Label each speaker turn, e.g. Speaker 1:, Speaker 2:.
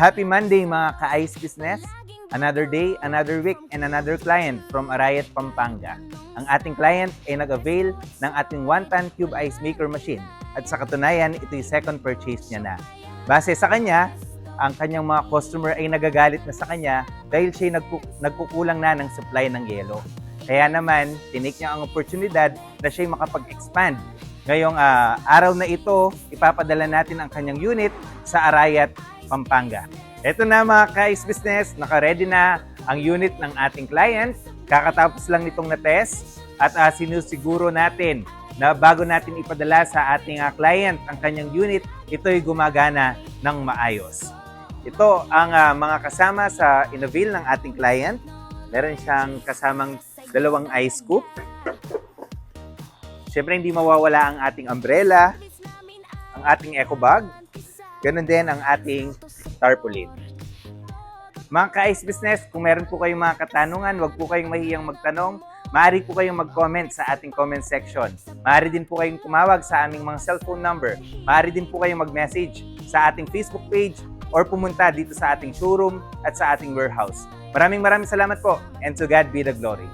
Speaker 1: Happy Monday mga ka-ice business! Another day, another week, and another client from Arayat, Pampanga. Ang ating client ay nag-avail ng ating 1-ton cube ice maker machine at sa katunayan, ito yung second purchase niya na. Base sa kanya, ang kanyang mga customer ay nagagalit na sa kanya dahil siya nagkukulang na ng supply ng yelo. Kaya naman, tinake niya ang oportunidad na siya makapag-expand. Ngayong araw na ito, ipapadala natin ang kanyang unit sa Arayat, Pampanga. Ito na mga ka-ice business, naka-ready na ang unit ng ating client. Kakatapos lang nitong na-test at sinusiguro natin na bago natin ipadala sa ating client ang kanyang unit, ito'y gumagana ng maayos. Ito ang mga kasama sa in-avail ng ating client. Meron siyang kasamang 2 ice scoop. Siyempre hindi mawawala ang ating umbrella, ang ating eco bag, ganun din ang ating tarpaulin. Mga ka-ice business, kung meron po kayong mga katanungan, huwag po kayong mahiyang magtanong. Maaari po kayong mag-comment sa ating comment section. Maaari din po kayong tumawag sa aming mga cellphone number. Maaari din po kayong mag-message sa ating Facebook page or pumunta dito sa ating showroom at sa ating warehouse. Maraming salamat po, and to God be the glory.